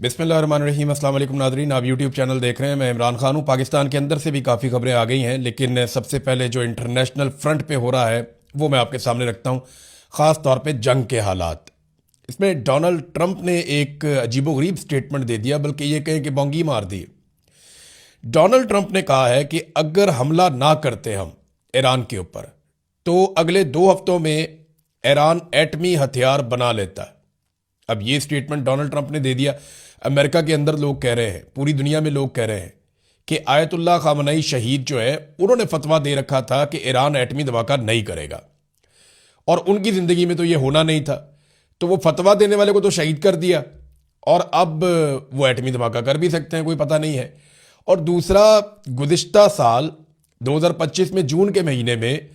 बिस्मिल्लाहिर्रहमानिर्रहीम। अस्सलाम वालेकुम नाज़रीन, आप यूट्यूब चैनल देख रहे हैं। मैं इमरान खान हूँ। पाकिस्तान के अंदर से भी काफ़ी खबरें आ गई हैं, लेकिन सबसे पहले जो इंटरनेशनल फ्रंट पे हो रहा है वो मैं आपके सामने रखता हूँ, ख़ास तौर पे जंग के हालात। इसमें डोनाल्ड ट्रंप ने एक अजीबोगरीब स्टेटमेंट दे दिया, बल्कि ये कहें कि बोंगी मार दी। डोनाल्ड ट्रंप ने कहा है कि अगर हमला ना करते हम ईरान के ऊपर, तो अगले 2 हफ्तों में ईरान एटमी हथियार बना लेता है। अब ये स्टेटमेंट डोनाल्ड ट्रंप ने दे दिया। अमेरिका के अंदर लोग कह रहे हैं, पूरी दुनिया में लोग कह रहे हैं कि आयतुल्लाह खामनई शहीद जो है, उन्होंने फतवा दे रखा था कि ईरान एटमी धमाका नहीं करेगा, और उनकी ज़िंदगी में तो ये होना नहीं था। तो वो फतवा देने वाले को तो शहीद कर दिया, और अब वो एटमी धमाका कर भी सकते हैं, कोई पता नहीं है। और दूसरा, गुज़िश्ता साल 2025 में जून के महीने में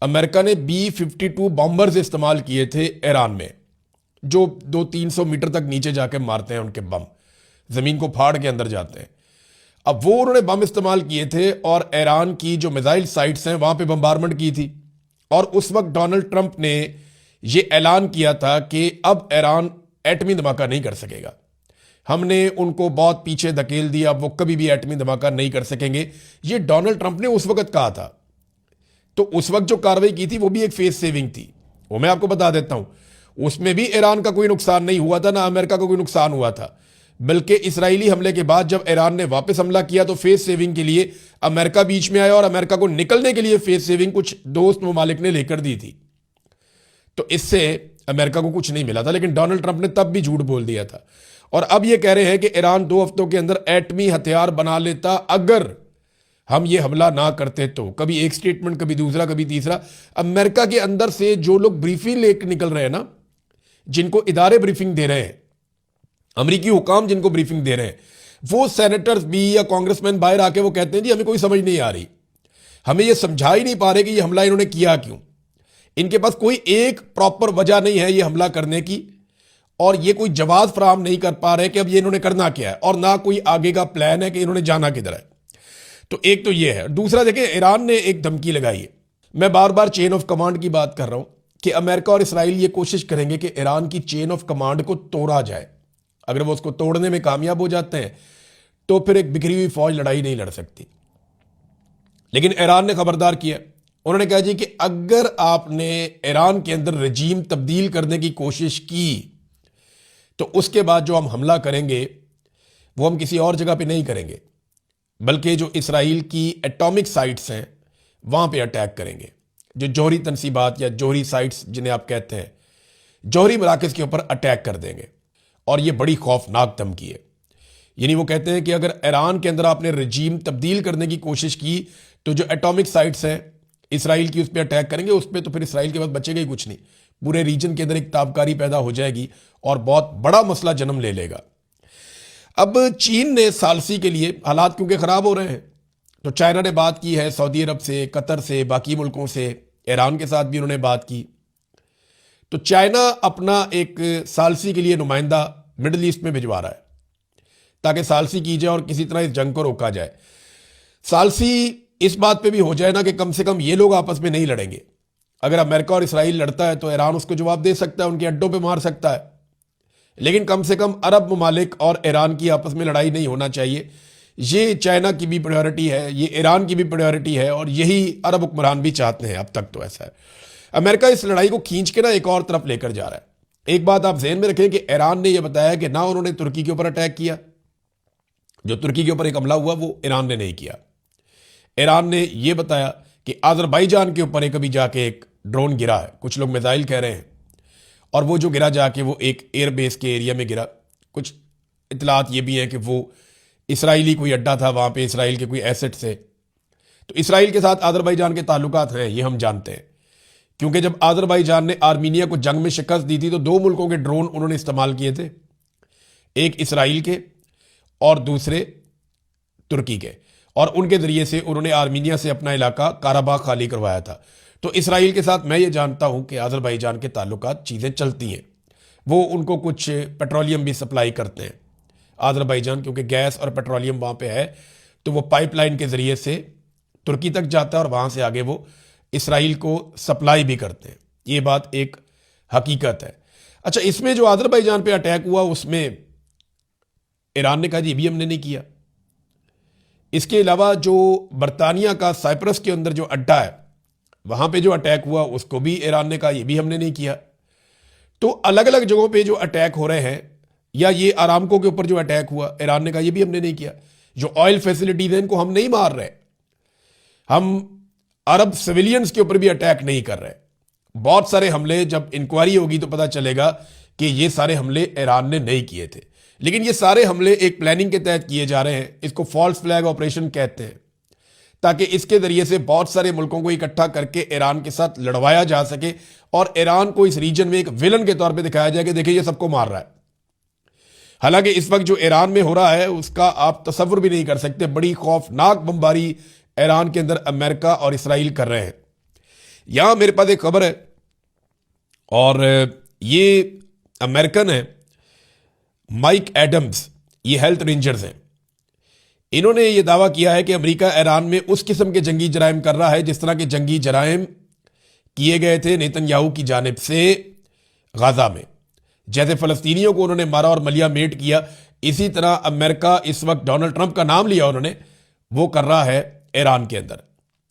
अमेरिका ने B-52 बॉम्बर्स इस्तेमाल किए थे ईरान में, जो 200-300 मीटर तक नीचे जाके मारते हैं उनके बम, ज़मीन को फाड़ के अंदर जाते हैं। अब वो उन्होंने बम इस्तेमाल किए थे और ईरान की जो मिसाइल साइट्स हैं वहाँ पे बम्बारमेंट की थी। और उस वक्त डोनाल्ड ट्रंप ने ये ऐलान किया था कि अब ईरान एटमी धमाका नहीं कर सकेगा। हमने उनको बहुत पीछे धकेल दिया, अब वो कभी भी एटमी धमाका नहीं कर सकेंगे। ये डोनाल्ड ट्रंप ने उस वक्त कहा था। तो उस वक्त जो कार्रवाई की थी वो भी एक फेस सेविंग थी, वो मैं आपको बता देता हूं। उसमें भी ईरान का कोई नुकसान नहीं हुआ था, ना अमेरिका का कोई नुकसान हुआ था। बल्कि इसराइली हमले के बाद जब ईरान ने वापस हमला किया तो फेस सेविंग के लिए अमेरिका बीच में आया, और अमेरिका को निकलने के लिए फेस सेविंग कुछ दोस्त ममालिक ने लेकर दी थी। तो इससे अमेरिका को कुछ नहीं मिला था, लेकिन डोनाल्ड ट्रंप ने तब भी झूठ बोल दिया था। और अब ये कह रहे हैं कि ईरान 2 हफ्तों के अंदर एटमी हथियार बना लेता अगर हम ये हमला ना करते। तो कभी एक स्टेटमेंट, कभी दूसरा, कभी तीसरा। अमेरिका के अंदर से जो लोग ब्रीफिंग लेकर निकल रहे हैं ना, जिनको इदारे ब्रीफिंग दे रहे हैं, अमरीकी हुकाम जिनको ब्रीफिंग दे रहे हैं, वो सेनेटर्स भी या कांग्रेसमैन बाहर आके वो कहते हैं जी हमें कोई समझ नहीं आ रही, हमें ये समझा ही नहीं पा रहे कि ये हमला इन्होंने किया क्यों। इनके पास कोई एक प्रॉपर वजह नहीं है ये हमला करने की, और ये कोई जवाब फराहम नहीं कर पा रहे कि अब ये इन्होंने करना क्या है, और ना कोई आगे का प्लान है कि इन्होंने जाना किधर है। तो एक तो ये है। दूसरा, देखिए, ईरान ने एक धमकी लगाई है। मैं बार बार चेन ऑफ कमांड की बात कर रहा हूं कि अमेरिका और इसराइल ये कोशिश करेंगे कि ईरान की चेन ऑफ कमांड को तोड़ा जाए। अगर वो उसको तोड़ने में कामयाब हो जाते हैं तो फिर एक बिखरी हुई फौज लड़ाई नहीं लड़ सकती। लेकिन ईरान ने खबरदार किया। उन्होंने कहा जी कि अगर आपने ईरान के अंदर रजीम तब्दील करने की कोशिश की तो उसके बाद जो हम हमला करेंगे वो हम किसी और जगह पे नहीं करेंगे, बल्कि जो इसराइल की एटॉमिक साइट्स हैं वहां पे अटैक करेंगे। जो जौहरी तनसीबात या जौहरी साइट्स जिन्हें आप कहते हैं, जौहरी मराकज़ के ऊपर अटैक कर देंगे। और ये बड़ी खौफनाक धमकी है। यानी वो कहते हैं कि अगर ईरान के अंदर आपने रजीम तब्दील करने की कोशिश की तो जो एटॉमिक साइट्स हैं इसराइल की, उस पर अटैक करेंगे। उस पर तो फिर इसराइल के बाद बचेगा ही कुछ नहीं। पूरे रीजन के अंदर एक ताबकारी पैदा हो जाएगी और बहुत बड़ा मसला जन्म ले लेगा। अब चीन ने सालसी के लिए, हालात क्योंकि ख़राब हो रहे हैं, तो चाइना ने बात की है सऊदी अरब से, कतर से, बाकी मुल्कों से, ईरान के साथ भी उन्होंने बात की। तो चाइना अपना एक सालसी के लिए नुमाइंदा मिडिल ईस्ट में भिजवा रहा है ताकि सालसी की जाए और किसी तरह इस जंग को रोका जाए। सालसी इस बात पे भी हो जाए ना कि कम से कम ये लोग आपस में नहीं लड़ेंगे। अगर अमेरिका और इसराइल लड़ता है तो ईरान उसको जवाब दे सकता है, उनके अड्डों पे मार सकता है, लेकिन कम से कम अरब ममालिक और ईरान की आपस में लड़ाई नहीं होना चाहिए। ये चाइना की भी प्रायोरिटी है, ये ईरान की भी प्रायोरिटी है, और यही अरब हुक्मरान भी चाहते हैं। अब तक तो ऐसा है। अमेरिका इस लड़ाई को खींच के ना एक और तरफ लेकर जा रहा है। एक बात आप ज़हन में रखें कि ईरान ने यह बताया कि ना उन्होंने तुर्की के ऊपर अटैक किया, जो तुर्की के ऊपर एक हमला हुआ वो ईरान ने नहीं किया। ईरान ने यह बताया कि अजरबैजान के ऊपर एक अभी जाके एक ड्रोन गिरा है, कुछ लोग मिसाइल कह रहे हैं, और वो जो गिरा जाके वो एक एयरबेस के एरिया में गिरा। कुछ इतलात ये भी हैं कि वो इसराइली कोई अड्डा था, वहाँ पे इसराइल के कोई एसेट्स है। तो इसराइल के साथ अजरबैजान के ताल्लुकात हैं, ये हम जानते हैं, क्योंकि जब अजरबैजान ने आर्मीनिया को जंग में शिकस्त दी थी तो 2 मुल्कों के ड्रोन उन्होंने इस्तेमाल किए थे, एक इसराइल के और दूसरे तुर्की के, और उनके ज़रिए से उन्होंने आर्मीनिया से अपना इलाका काराबाग खाली करवाया था। तो इसराइल के साथ मैं ये जानता हूँ कि अजरबैजान के ताल्लुकात चीज़ें चलती हैं। वो उनको कुछ पेट्रोलियम भी सप्लाई करते हैं अजरबैजान, क्योंकि गैस और पेट्रोलियम वहाँ पे है, तो वो पाइपलाइन के ज़रिए से तुर्की तक जाता है और वहाँ से आगे वो इसराइल को सप्लाई भी करते हैं। ये बात एक हकीकत है। अच्छा, इसमें जो अजरबैजान पे अटैक हुआ उसमें ईरान ने कहा जी ये भी हमने नहीं किया। इसके अलावा जो बरतानिया का साइप्रस के अंदर जो अड्डा है वहां पे जो अटैक हुआ उसको भी ईरान ने कहा ये भी हमने नहीं किया। तो अलग अलग जगहों पे जो अटैक हो रहे हैं, या ये आरामको के ऊपर जो अटैक हुआ ईरान ने कहा ये भी हमने नहीं किया। जो ऑयल फैसिलिटीज हैं इनको हम नहीं मार रहे, हम अरब सिविलियंस के ऊपर भी अटैक नहीं कर रहे। बहुत सारे हमले जब इंक्वायरी होगी तो पता चलेगा कि ये सारे हमले ईरान ने नहीं किए थे, लेकिन ये सारे हमले एक प्लानिंग के तहत किए जा रहे हैं। इसको फॉल्स फ्लैग ऑपरेशन कहते हैं, ताकि इसके जरिए से बहुत सारे मुल्कों को इकट्ठा करके ईरान के साथ लड़वाया जा सके और ईरान को इस रीजन में एक विलन के तौर पे दिखाया जाए कि देखिए ये सबको मार रहा है। हालांकि इस वक्त जो ईरान में हो रहा है उसका आप तसव्वुर भी नहीं कर सकते। बड़ी खौफनाक बमबारी ईरान के अंदर अमेरिका और इसराइल कर रहे हैं। यहां मेरे पास एक खबर है और ये अमेरिकन है, माइक एडम्स, ये हेल्थ रेंजर्स हैं। इन्होंने ये दावा किया है कि अमेरिका ईरान में उस किस्म के जंगी जराइम कर रहा है जिस तरह के जंगी जराइम किए गए थे नेतन्याहू की जानिब से गाजा में। जैसे फलस्तीनियों को उन्होंने मारा और मलिया मेट किया, इसी तरह अमेरिका इस वक्त डोनाल्ड ट्रंप का नाम लिया उन्होंने, वो कर रहा है ईरान के अंदर।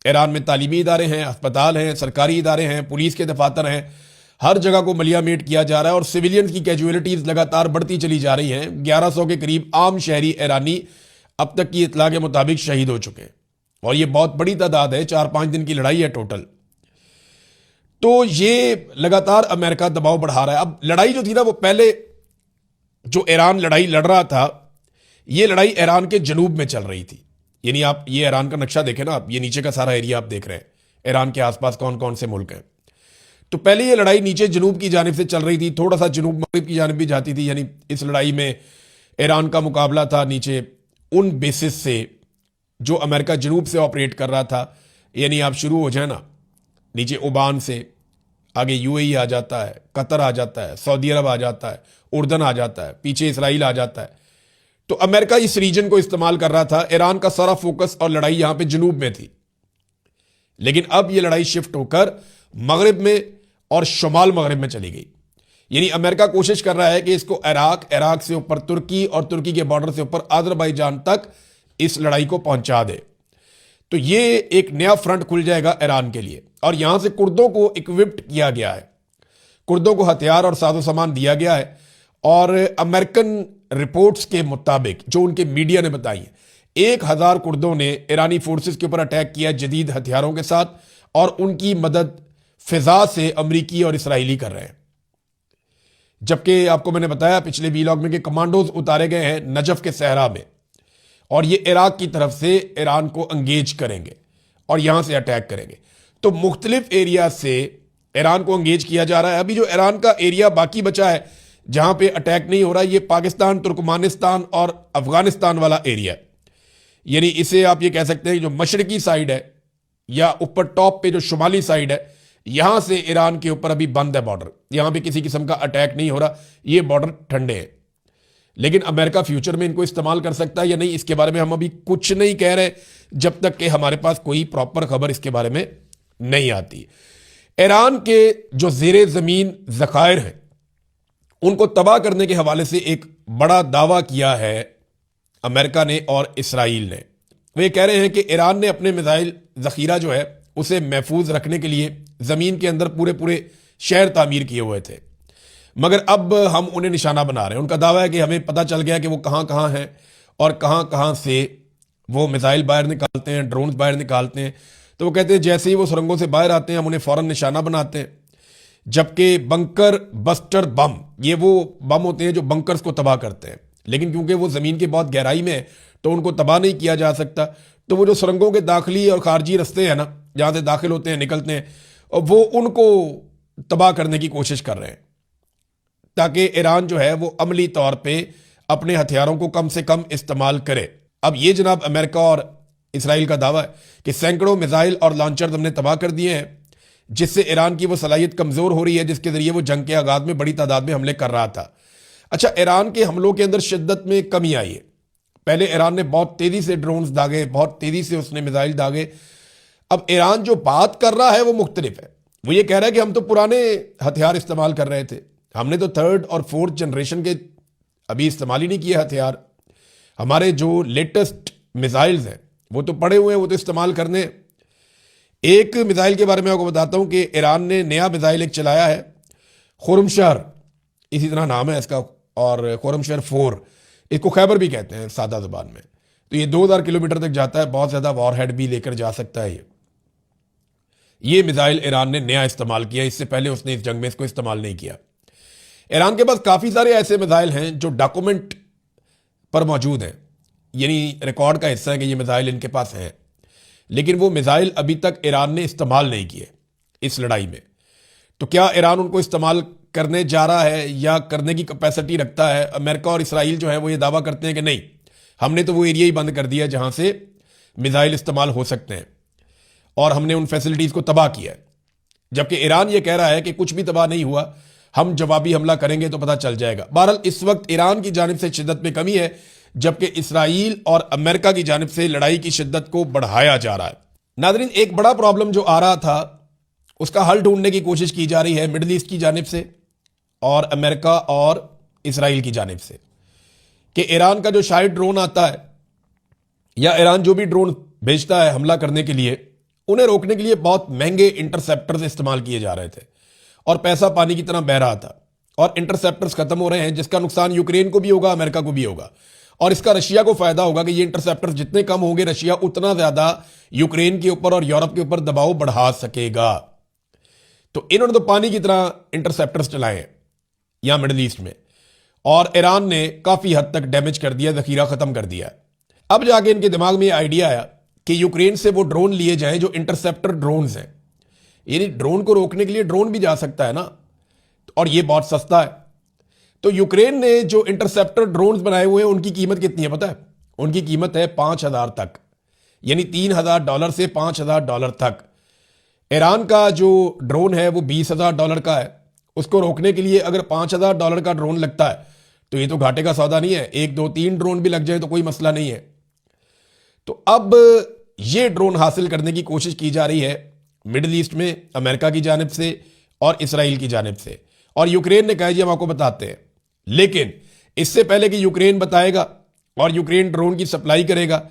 ईरान में तालीमी इदारे हैं, अस्पताल हैं, सरकारी इदारे हैं, पुलिस के दफातर हैं, हर जगह को मलिया मेट किया जा रहा है और सिविलियंस की कैजुअलिटीज लगातार बढ़ती चली जा रही हैं। 1100 के करीब आम शहरी ईरानी अब तक की इतला के मुताबिक शहीद हो चुके हैं और ये बहुत बड़ी तादाद है, 4-5 दिन की लड़ाई है टोटल। तो ये लगातार अमेरिका दबाव बढ़ा रहा है। अब लड़ाई जो थी ना वो पहले जो ईरान लड़ाई लड़ रहा था, ये लड़ाई ईरान के जनूब में चल रही थी। यानी आप ये ईरान का नक्शा देखें ना, आप ये नीचे का सारा एरिया आप देख रहे हैं, ईरान के आसपास कौन कौन से मुल्क हैं। तो पहले ये लड़ाई नीचे जनूब की जानिब से चल रही थी, थोड़ा सा जनूब मगरिब की जानिब भी जाती थी। यानी इस लड़ाई में ईरान का मुकाबला था नीचे उन बेसिस से जो अमेरिका जनूब से ऑपरेट कर रहा था। यानी आप शुरू हो जाए ना नीचे ओमान से, आगे यूएई आ जाता है, कतर आ जाता है, सऊदी अरब आ जाता है, उर्दन आ जाता है, पीछे इसराइल आ जाता है। तो अमेरिका इस रीजन को इस्तेमाल कर रहा था। ईरान का सारा फोकस और लड़ाई यहां पे जनूब में थी, लेकिन अब यह लड़ाई शिफ्ट होकर मगरिब में और शुमाल मगरिब में चली गई। यानी अमेरिका कोशिश कर रहा है कि इसको इराक से ऊपर तुर्की और तुर्की के बॉर्डर से ऊपर अजरबैजान तक इस लड़ाई को पहुंचा दे। तो ये एक नया फ्रंट खुल जाएगा ईरान के लिए। और यहां से कुर्दों को इक्विप्ड किया गया है, कुर्दों को हथियार और साजो सामान दिया गया है। और अमेरिकन रिपोर्ट्स के मुताबिक जो उनके मीडिया ने बताई है, 1000 कुर्दों ने ईरानी फोर्सेस के ऊपर अटैक किया जदीद हथियारों के साथ, और उनकी मदद फिजा से अमरीकी और इसराइली कर रहे हैं। जबकि आपको मैंने बताया पिछले वीलॉग में कि कमांडोज उतारे गए हैं नजफ के सहरा में, और ये इराक की तरफ से ईरान को एंगेज करेंगे और यहां से अटैक करेंगे। तो मुख्तलिफ एरिया से ईरान को एंगेज किया जा रहा है। अभी जो ईरान का एरिया बाकी बचा है जहां पे अटैक नहीं हो रहा, ये पाकिस्तान, तुर्कमानिस्तान और अफगानिस्तान वाला एरिया। यानी इसे आप ये कह सकते हैं जो मशरकी साइड है या ऊपर टॉप पे जो शुमाली साइड है, यहां से ईरान के ऊपर अभी बंद है बॉर्डर, यहां पे किसी किस्म का अटैक नहीं हो रहा, ये बॉर्डर ठंडे हैं। लेकिन अमेरिका फ्यूचर में इनको इस्तेमाल कर सकता है या नहीं, इसके बारे में हम अभी कुछ नहीं कह रहे जब तक कि हमारे पास कोई प्रॉपर खबर इसके बारे में नहीं आती। ईरान के जो जेरे जमीन जखायर हैं उनको तबाह करने के हवाले से एक बड़ा दावा किया है अमेरिका ने और इसराइल ने। वे कह रहे हैं कि ईरान ने अपने मिसाइल जखीरा जो है उसे महफूज रखने के लिए जमीन के अंदर पूरे पूरे शहर तामीर किए हुए थे, मगर अब हम उन्हें निशाना बना रहे हैं। उनका दावा है कि हमें पता चल गया कि वो कहां कहां हैं और कहां कहां से वो मिसाइल बाहर निकालते हैं, ड्रोन बाहर निकालते हैं। तो वो कहते हैं जैसे ही वो सुरंगों से बाहर आते हैं हम उन्हें फौरन निशाना बनाते हैं। जबकि बंकर बस्टर बम, ये वो बम होते हैं जो बंकर्स को तबाह करते हैं, लेकिन क्योंकि वो जमीन की बहुत गहराई में है तो उनको तबाह नहीं किया जा सकता। तो वो जो सुरंगों के दाखिली और खारजी रास्ते हैं ना, जहां से दाखिल होते हैं निकलते हैं, और वो उनको तबाह करने की कोशिश कर रहे हैं ताकि ईरान जो है वो अमली तौर पे अपने हथियारों को कम से कम इस्तेमाल करे। अब ये जनाब अमेरिका और इसराइल का दावा है कि सैकड़ों मिसाइल और लॉन्चर हमने तबाह कर दिए हैं, जिससे ईरान की वो सलाहियत कमजोर हो रही है जिसके जरिए वो जंग के आगाज में बड़ी तादाद में हमले कर रहा था। अच्छा, ईरान के हमलों के अंदर शिद्दत में कमी आई है। पहले ईरान ने बहुत तेजी से ड्रोन्स दागे, बहुत तेजी से उसने मिसाइल दागे। अब ईरान जो बात कर रहा है वो मुख्तलिफ है। वो ये कह रहा है कि हम तो पुराने हथियार इस्तेमाल कर रहे थे, हमने तो 3rd और 4th जनरेशन के अभी इस्तेमाल ही नहीं किए हथियार। हमारे जो लेटेस्ट मिसाइल्स हैं वो तो पड़े हुए हैं, वो तो इस्तेमाल करने हैं। एक मिसाइल के बारे में आपको बताता हूं कि ईरान ने नया मिसाइल एक चलाया है, खुर्मशहर, इसी तरह नाम है इसका, और खुर्मशहर 4, इसको खैबर भी कहते हैं सादा जुबान में। तो ये 2000 किलोमीटर तक जाता है, बहुत ज्यादा वॉरहेड भी लेकर जा सकता है। ये मिसाइल ईरान ने नया इस्तेमाल किया, इससे पहले उसने इस जंग में इसको इस्तेमाल नहीं किया। ईरान के पास काफी सारे ऐसे मिसाइल हैं जो डॉक्यूमेंट पर मौजूद हैं, यानी रिकॉर्ड का हिस्सा है कि ये मिसाइल इनके पास हैं, लेकिन वो मिसाइल अभी तक ईरान ने इस्तेमाल नहीं किए इस लड़ाई में। तो क्या ईरान उनको इस्तेमाल करने जा रहा है या करने की कैपेसिटी रखता है? अमेरिका और इसराइल जो है वो ये दावा करते हैं कि नहीं, हमने तो वो एरिया ही बंद कर दिया जहां से मिसाइल इस्तेमाल हो सकते हैं और हमने उन फैसिलिटीज को तबाह किया है। जबकि ईरान ये कह रहा है कि कुछ भी तबाह नहीं हुआ, हम जवाबी हमला करेंगे तो पता चल जाएगा। बहरहाल इस वक्त ईरान की जानिब से शिद्दत में कमी है, जबकि इसराइल और अमेरिका की जानिब से लड़ाई की शिद्दत को बढ़ाया जा रहा है। नादरीन, एक बड़ा प्रॉब्लम जो आ रहा था उसका हल ढूंढने की कोशिश की जा रही है मिडिल ईस्ट की जानिब से और अमेरिका और इसराइल की जानिब से, कि ईरान का जो शायद ड्रोन आता है या ईरान जो भी ड्रोन भेजता है हमला करने के लिए, उन्हें रोकने के लिए बहुत महंगे इंटरसेप्टर्स इस्तेमाल किए जा रहे थे और पैसा पानी की तरह बह रहा था, और इंटरसेप्टर्स खत्म हो रहे हैं, जिसका नुकसान यूक्रेन को भी होगा, अमेरिका को भी होगा, और इसका रशिया को फायदा होगा कि ये इंटरसेप्टर्स जितने कम होंगे, रशिया उतना ज्यादा यूक्रेन के ऊपर और यूरोप के ऊपर दबाव बढ़ा सकेगा। तो इन्होंने तो पानी की तरह इंटरसेप्टर्स चलाए हैं यहां मिडिल ईस्ट में, और ईरान ने काफी हद तक डैमेज कर दिया, जखीरा खत्म कर दिया। अब जाके इनके दिमाग में आइडिया आया कि यूक्रेन से वो ड्रोन लिए जाएं जो इंटरसेप्टर ड्रोन्स हैं, यानी ड्रोन को रोकने के लिए ड्रोन भी जा सकता है ना, और ये बहुत सस्ता है। तो यूक्रेन ने जो इंटरसेप्टर ड्रोन्स बनाए हुए हैं उनकी कीमत कितनी है पता है? उनकी कीमत है 5000 तक, यानी $3000 से $5000 तक। ईरान का जो ड्रोन है वो $20000 का है। उसको रोकने के लिए अगर $5000 का ड्रोन लगता है तो ये तो घाटे का सौदा नहीं है, 1 2 3 ड्रोन भी लग जाए तो कोई मसला नहीं है। तो अब ये ड्रोन हासिल करने की कोशिश की जा रही है मिडिल ईस्ट में, अमेरिका की जानिब से और इसराइल की जानिब से, और यूक्रेन ने कहा जी हम आपको बताते हैं। लेकिन इससे पहले कि यूक्रेन बताएगा और यूक्रेन ड्रोन की सप्लाई करेगा,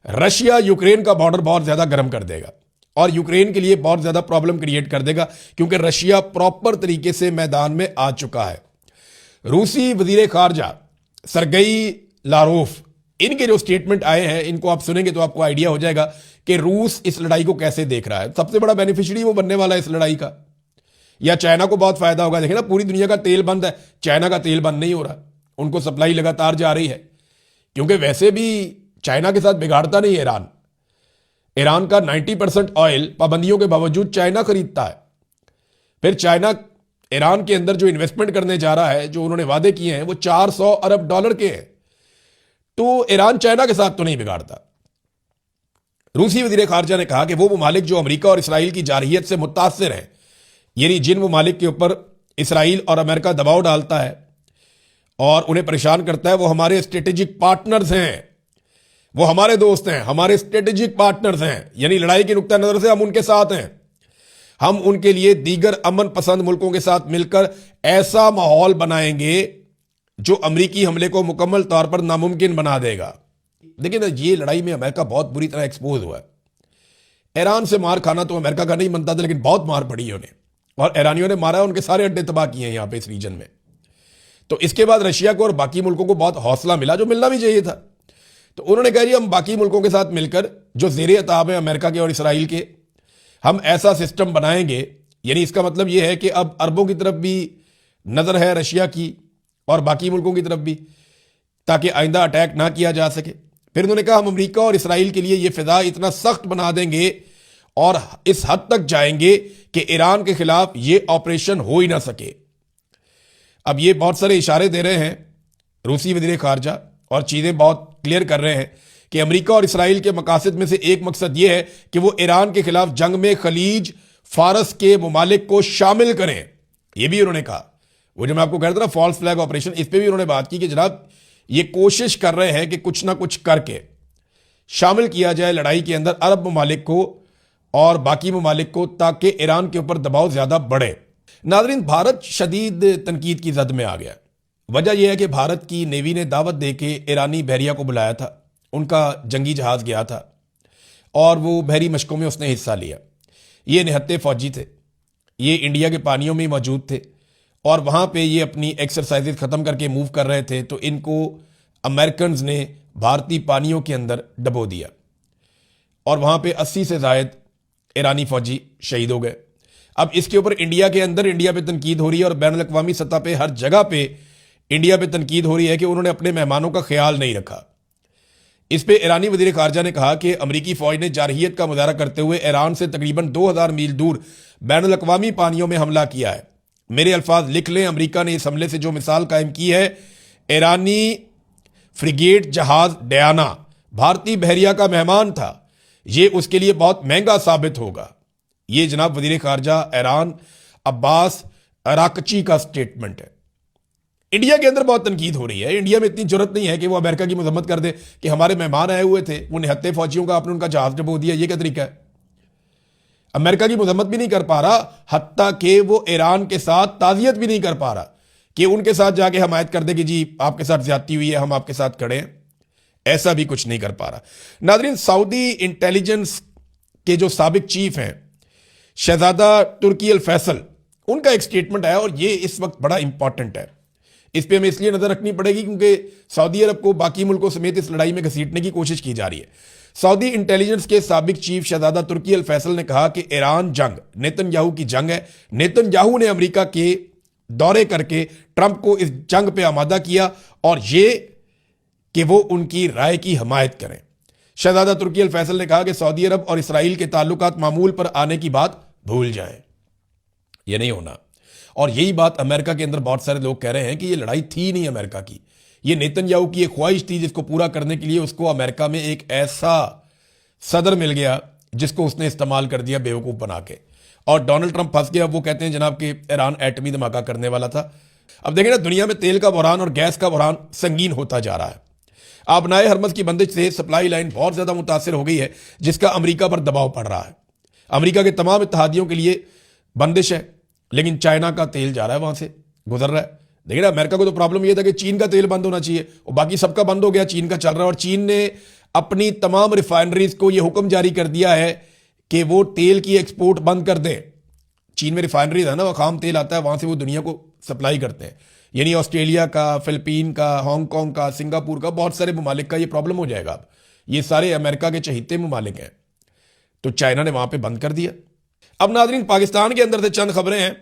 रशिया यूक्रेन का बॉर्डर बहुत ज्यादा गर्म कर देगा और यूक्रेन के लिए बहुत ज्यादा प्रॉब्लम क्रिएट कर देगा, क्योंकि रशिया प्रॉपर तरीके से मैदान में आ चुका है। रूसी वजीर खारजा सरगई लारोफ, इनके जो स्टेटमेंट आए हैं इनको आप सुनेंगे तो आपको आइडिया हो जाएगा कि रूस इस लड़ाई को कैसे देख रहा है। सबसे बड़ा बेनिफिशियरी वो बनने वाला है इस लड़ाई का, या चाइना को बहुत फायदा होगा। देखिए ना, पूरी दुनिया का तेल बंद है, चाइना का तेल बंद नहीं हो रहा, उनको सप्लाई लगातार जा रही है, क्योंकि वैसे भी चाइना के साथ बिगाड़ता नहीं है ईरान। ईरान का 90% ऑयल पाबंदियों के बावजूद चाइना खरीदता है। फिर चाइना ईरान के अंदर जो इन्वेस्टमेंट करने जा रहा है, जो उन्होंने वादे किए हैं वो $400 अरब के हैं। तो ईरान चाइना के साथ तो नहीं बिगाड़ता। रूसी वजीर खारजा ने कहा कि वो ममालिक जो अमेरिका और इसराइल की जारहियत से मुतासिर हैं, यानी जिन ममालिक के ऊपर इसराइल और अमेरिका दबाव डालता है और उन्हें परेशान करता है, वो हमारे स्ट्रेटेजिक पार्टनर्स हैं, वो हमारे दोस्त हैं, हमारे स्ट्रेटेजिक पार्टनर्स हैं, यानी लड़ाई के नुक्ता नजर से हम उनके साथ हैं। हम उनके लिए दीगर अमन पसंद मुल्कों के साथ मिलकर ऐसा माहौल बनाएंगे जो अमरीकी हमले को मुकम्मल तौर पर नामुमकिन बना देगा। देखिए ना, ये लड़ाई में अमेरिका बहुत बुरी तरह एक्सपोज हुआ है। ईरान से मार खाना तो अमेरिका का नहीं बनता था, लेकिन बहुत मार पड़ी उन्हें, और ईरानियों ने मारा, उनके सारे अड्डे तबाह किए हैं यहां पे इस रीजन में। तो इसके बाद रशिया को और बाकी मुल्कों को बहुत हौसला मिला, जो मिलना भी चाहिए था। तो उन्होंने कहा जी हम बाकी मुल्कों के साथ मिलकर, जो ज़ेरे अताब है अमेरिका के और इसराइल के, हम ऐसा सिस्टम बनाएंगे, यानी इसका मतलब यह है कि अब अरबों की तरफ भी नजर है रशिया की और बाकी मुल्कों की तरफ भी, ताकि आइंदा अटैक ना किया जा सके। फिर उन्होंने कहा हम अमेरिका और इसराइल के लिए यह फिजा इतना सख्त बना देंगे और इस हद तक जाएंगे कि ईरान के खिलाफ यह ऑपरेशन हो ही ना सके। अब ये बहुत सारे इशारे दे रहे हैं रूसी वजीर खारजा, और चीजें बहुत क्लियर कर रहे हैं कि अमेरिका और इसराइल के मकासद में से एक मकसद यह है कि वो ईरान के खिलाफ जंग में खलीज फारस के ममालिक को शामिल करें। यह भी उन्होंने कहा, वो जो मैं आपको कह रहा था ना फॉल्स फ्लैग ऑपरेशन, इस पर भी उन्होंने बात की कि जनाब ये कोशिश कर रहे हैं कि कुछ ना कुछ करके शामिल किया जाए लड़ाई के अंदर अरब ममालिक को और बाकी ममालिक को, ताकि ईरान के ऊपर दबाव ज्यादा बढ़े। नाज़रीन, भारत शदीद तनकीद की जद में आ गया वजह यह है कि भारत की नेवी ने दावत दे के ईरानी बहरिया को बुलाया था, उनका जंगी जहाज गया था और वो बहरी मशकों में उसने हिस्सा लिया। ये निहत्ते फौजी थे, ये इंडिया के पानियों में मौजूद थे और वहाँ पे ये अपनी एक्सरसाइजेज ख़त्म करके मूव कर रहे थे, तो इनको अमेरिकन ने भारतीय पानियों के अंदर डबो दिया और वहाँ पे 80 से ज़ायद ईरानी फौजी शहीद हो गए। अब इसके ऊपर इंडिया के अंदर इंडिया पे तनकीद हो रही है और बैनुल अक़वामी सतह पे हर जगह पे इंडिया पे तनकीद हो रही है कि उन्होंने अपने मेहमानों का ख्याल नहीं रखा। इस पे ईरानी वज़ीर ख़ारजा ने कहा कि अमरीकी फ़ौज ने जारहियत का मुज़ाहरा करते हुए ईरान से तकरीबन 2000 मील दूर बैनुल अक़वामी पानियों में हमला किया है। मेरे अल्फाज लिख लें, अमरीका ने इस हमले से जो मिसाल कायम की है, ईरानी फ्रिगेट जहाज डयाना भारतीय बहरिया का मेहमान था, ये उसके लिए बहुत महंगा साबित होगा। ये जनाब वज़ीर ख़ारजा ईरान अब्बास अराकची का स्टेटमेंट है। इंडिया के अंदर बहुत तनकीद हो रही है, इंडिया में इतनी जरूरत नहीं है कि वो अमेरिका की मजम्मत कर दे कि हमारे मेहमान आए हुए थे, वो निहत्ते फौजियों का आपने उनका जहाज डबो दिया, ये क्या तरीका है। अमेरिका की मजम्मत भी नहीं कर पा रहा, हत्ता कि वो ईरान के साथ ताज़ियत भी नहीं कर पा रहा कि उनके साथ जाके हमायत कर दे कि जी आपके साथ ज्यादती हुई है, हम आपके साथ खड़े हैं। ऐसा भी कुछ नहीं कर पा रहा। नाज़रीन, सऊदी इंटेलिजेंस के जो साबिक चीफ हैं शहजादा तुर्की अल फैसल, उनका एक स्टेटमेंट आया और ये इस वक्त बड़ा इंपॉर्टेंट है। इस पे हमें इसलिए नजर रखनी पड़ेगी क्योंकि सऊदी अरब को बाकी मुल्कों समेत इस लड़ाई में घसीटने की कोशिश की जा रही है। सऊदी इंटेलिजेंस के साबिक चीफ शहजादा तुर्की अल फैसल ने कहा कि ईरान जंग नेतन्याहू की जंग है। नेतन्याहू ने अमेरिका के दौरे करके ट्रंप को इस जंग पे आमादा किया और ये कि वो उनकी राय की हमायत करें। शहजादा तुर्की अल फैसल ने कहा कि सऊदी अरब और इसराइल के ताल्लुकात मामूल पर आने की बात भूल जाएं, ये नहीं होना। और यही बात अमेरिका के अंदर बहुत सारे लोग कह रहे हैं कि ये लड़ाई थी नहीं अमेरिका की, ये नेतन्याहू की एक ख्वाहिश थी जिसको पूरा करने के लिए उसको अमेरिका में एक ऐसा सदर मिल गया जिसको उसने इस्तेमाल कर दिया बेवकूफ़ बना के, और डोनाल्ड ट्रंप फंस गया। वो कहते हैं जनाब कि ईरान एटमी धमाका करने वाला था। अब देखें ना, दुनिया में तेल का बहरान और गैस का बहरान संगीन होता जा रहा है। आबनाए हरमज की बंदिश से सप्लाई लाइन बहुत ज़्यादा मुतासर हो गई है, जिसका अमेरिका पर दबाव पड़ रहा है। अमेरिका के तमाम इत्तेहादियों के लिए बंदिश है, लेकिन चाइना का तेल जा रहा है, वहां से गुजर रहा है। देखिए ना, अमेरिका को तो प्रॉब्लम यह था कि चीन का तेल बंद होना चाहिए और बाकी सबका बंद हो गया, चीन का चल रहा है। और चीन ने अपनी तमाम रिफाइनरीज को यह हुक्म जारी कर दिया है कि वो तेल की एक्सपोर्ट बंद कर दें। चीन में रिफाइनरीज है ना, वह खाम तेल आता है, वहां से वो दुनिया को सप्लाई करते हैं। यानी ऑस्ट्रेलिया का, फिलिपीन का, हांगकॉन्ग का, सिंगापुर का, बहुत सारे ममालिक का ये प्रॉब्लम हो जाएगा। अब ये सारे अमेरिका के चहीते ममालिक हैं, तो चाइना ने वहां पर बंद कर दिया। अब नाज़रीन, पाकिस्तान के अंदर से चंद खबरें हैं।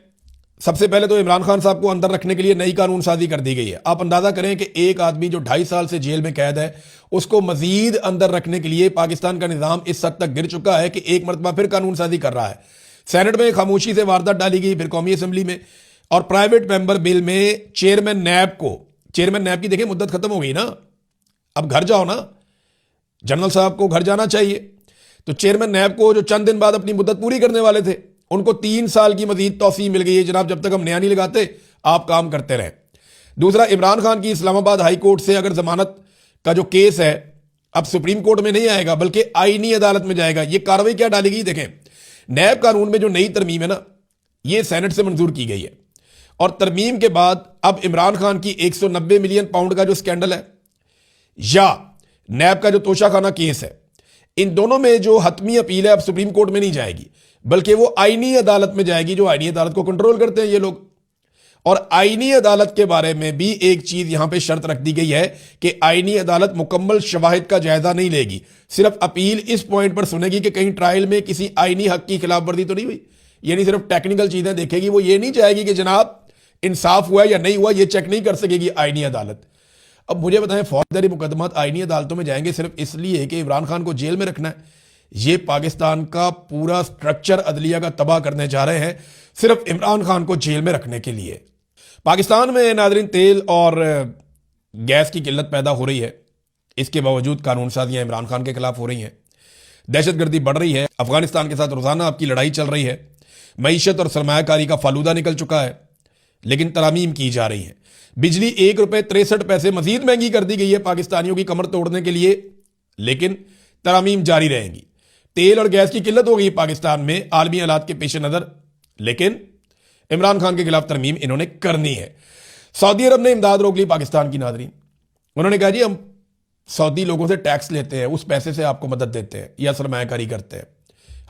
सबसे पहले तो इमरान खान साहब को अंदर रखने के लिए नई कानून साजी कर दी गई है। आप अंदाजा करें कि एक आदमी जो 2.5 साल से जेल में कैद है, उसको मजीद अंदर रखने के लिए पाकिस्तान का निज़ाम इस हद तक गिर चुका है कि एक मरतबा फिर कानून साजी कर रहा है। सेनेट में खामोशी से वारदात डाली गई, फिर कौमी असम्बली में, और प्राइवेट मेंबर बिल में चेयरमैन नैब की देखिए मुद्दत खत्म हो गई ना, अब घर जाओ ना, जनरल साहब को घर जाना चाहिए। तो चेयरमैन नैब को जो चंद दिन बाद अपनी मुद्दत पूरी करने वाले थे, उनको 3 साल की मजीद तौसीह मिल गई है। जनाब, जब तक हम नया नहीं लगाते आप काम करते रहें। दूसरा, इमरान खान की इस्लामाबाद हाई कोर्ट से अगर जमानत का जो केस है अब सुप्रीम कोर्ट में नहीं आएगा बल्कि आईनी अदालत में जाएगा। ये कार्रवाई क्या डाली गई, देखें, नैब कानून में जो नई तरमीम है ना, ये सेनेट से मंजूर की गई है और तरमीम के बाद अब इमरान खान की 190 मिलियन पाउंड का जो स्कैंडल है या नैब का जो तोशाखाना केस है, इन दोनों में जो हतमी अपील है अब सुप्रीम कोर्ट में नहीं जाएगी बल्कि वो आईनी अदालत में जाएगी, जो आईनी अदालत को कंट्रोल करते हैं ये लोग। और आईनी अदालत के बारे में भी एक चीज यहां पे शर्त रख दी गई है कि आईनी अदालत मुकम्मल शवाहिद का जायजा नहीं लेगी, सिर्फ अपील इस पॉइंट पर सुनेगी कि कहीं ट्रायल में किसी आईनी हक की खिलाफ वर्जी तो नहीं हुई। यानी सिर्फ टेक्निकल चीजें देखेगी, वो ये नहीं चाहेगी कि जनाब इंसाफ हुआ या नहीं हुआ, ये चेक नहीं कर सकेगी आईनी अदालत। अब मुझे बताएं, फौजदारी मुकदमात आईनी अदालतों में जाएंगे सिर्फ इसलिए कि इमरान खान को जेल में रखना है। ये पाकिस्तान का पूरा स्ट्रक्चर अदलिया का तबाह करने जा रहे हैं सिर्फ इमरान खान को जेल में रखने के लिए। पाकिस्तान में नाज़रीन तेल और गैस की किल्लत पैदा हो रही है, इसके बावजूद कानून साजियां इमरान खान के खिलाफ हो रही हैं। दहशतगर्दी बढ़ रही है, अफगानिस्तान के साथ रोजाना आपकी लड़ाई चल रही है, मईशत और सरमायाकारी का फालूदा निकल चुका है, लेकिन तरामीम की जा रही है। बिजली ₹1.63 मजीद महंगी कर दी गई है पाकिस्तानियों की कमर तोड़ने के लिए, लेकिन तरामीम जारी रहेंगी। तेल और गैस की किल्लत हो गई पाकिस्तान में आलमी हालात के पेश नजर, लेकिन इमरान खान के खिलाफ तरमीम इन्होंने करनी है। सऊदी अरब ने इमदाद रोक ली पाकिस्तान की। नाज़रीन, उन्होंने कहा जी हम सऊदी लोगों से टैक्स लेते हैं, उस पैसे से आपको मदद देते हैं या सरमायाकारी करते हैं।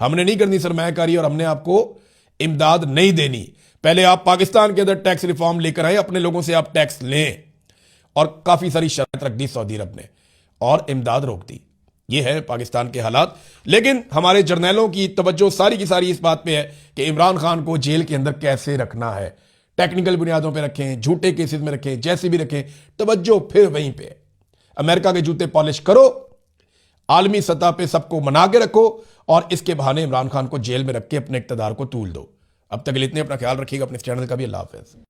हमने नहीं करनी सरमायाकारी और हमने आपको इमदाद नहीं देनी। पहले आप पाकिस्तान के अंदर टैक्स रिफॉर्म लेकर आए, अपने लोगों से आप टैक्स लें। और काफ़ी सारी शर्त रख दी सऊदी अरब ने और इमदाद रोक दी। ये है पाकिस्तान के हालात। लेकिन हमारे जर्नैलों की तवज्जो सारी की सारी इस बात पे है कि इमरान खान को जेल के अंदर कैसे रखना है। टेक्निकल बुनियादों पे रखें, झूठे केसेस में रखें, जैसे भी रखें, तवज्जो फिर वहीं पे। अमेरिका के जूते पॉलिश करो, आलमी सतह पे सबको मना के रखो और इसके बहाने इमरान खान को जेल में रख के अपने इक्तदार को तूल दो। अब तक के लिए इतने, अपना ख्याल रखिएगा, अपने चैनल का भी। अल्लाह हाफ़िज़।